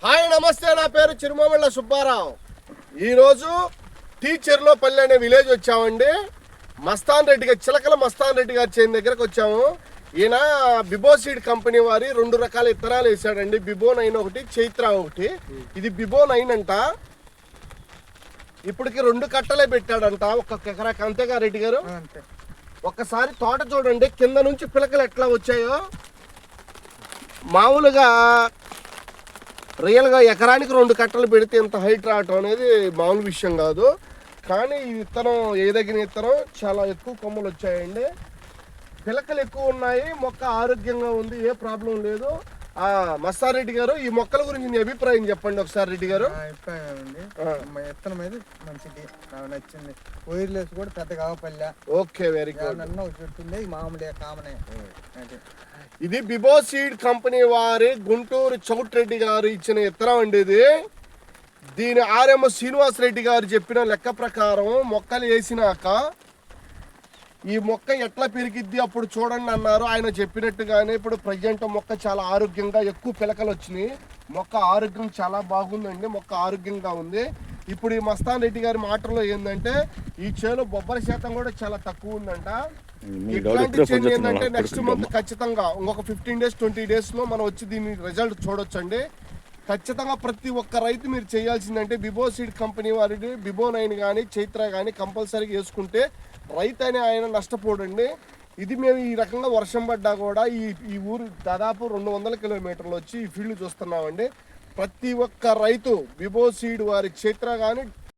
Hi నమస్తే, నా పేరు చిరుమామిళ్ళ సుబ్బారావు. ఈరోజు టీచర్లోపల్లి అనే విలేజ్ వచ్చామండి. మస్తాన్ రెడ్డి గారు, చిలకల మస్తాన్ రెడ్డి గారి చేను దగ్గరకు వచ్చాము. ఈయన బిబో సీడ్ కంపెనీ వారి 2 రకాల ఇత్తనాలు వేసాడండి. బిబో 9 ఒకటి, చైత్ర ఒకటి. ఇది బిబో 9 అంట. ఇప్పటికి 2 కట్టలే పెట్టాడంట ఒక్కొక్క ఎకరాకి. అంతేగా రెడ్డి గారు? ఒక్కసారి తోట చూడండి, కింద నుంచి పిలకలు ఎట్లా వచ్చాయో. మామూలుగా రియల్గా ఎకరానికి 2 కట్టలు పెడితే ఇంత హైట్ రావటం అనేది మామూలు విషయం కాదు. కానీ ఈ విత్తనం ఎదగిన విత్తనం చాలా ఎక్కువ కొమ్మలు వచ్చాయండి. పిలకలు ఎక్కువ ఉన్నాయి, మొక్క ఆరోగ్యంగా ఉంది, ఏ ప్రాబ్లం లేదు. మస్తారెడ్డి గారు, ఈ మొక్కల గురించి మీ అభిప్రాయం చెప్పండి ఒకసారి. రెడ్డి గారు అభిప్రాయం అండి, విత్తనం అయితే మంచిది, నాకు నచ్చింది. వైర్లెస్ కూడా పెద్ద కావపల్లె. Okay, very good. చెట్టుంది మామూలుగా కామనే. ఇది బిబో సీడ్ కంపెనీ వారి గుంటూరు చౌట్రెడ్డి గారు ఇచ్చిన విత్తనం అండి. ఇది దీని ఆర్ఎంఎస్ శ్రీనివాస్ రెడ్డి గారు చెప్పిన లెక్క ప్రకారం మొక్కలు వేసినాక ఈ మొక్క ఎట్లా పెరిగిద్ది అప్పుడు చూడండి అన్నారు. ఆయన చెప్పినట్టుగానే ఇప్పుడు ప్రజెంట్ మొక్క చాలా ఆరోగ్యంగా, ఎక్కువ పిలకలు వచ్చినాయి. మొక్క ఆరోగ్యం చాలా బాగుందండి, మొక్క ఆరోగ్యంగా ఉంది. ఇప్పుడు ఈ మస్తాన్ రెడ్డి గారి మాటల్లో ఏంటంటే ఈ చేలో బొబ్బర శాతం కూడా చాలా తక్కువ ఉందంట. ఇట్లాంటి చేను ఏంటంటే నెక్స్ట్ మంత్ ఖచ్చితంగా ఇంకొక 15 days 20 daysలో మనం వచ్చి దీని రిజల్ట్ చూడొచ్చండి. ఖచ్చితంగా ప్రతి ఒక్క రైతు మీరు చేయాల్సిందంటే బిబో సీడ్ కంపెనీ వారిది బిబో 9 కానీ చైత్ర కానీ కంపల్సరీగా వేసుకుంటే రైతు అని ఆయన నష్టపోడండి. ఇది మేము ఈ రకంగా వర్షం పడ్డా కూడా ఈ ఊరు దాదాపు 200 కిలోమీటర్లు వచ్చి ఈ ఫీల్డ్ చూస్తున్నామండి. ప్రతి ఒక్క రైతు బిబో సీడ్ వారి చైత్ర కానీ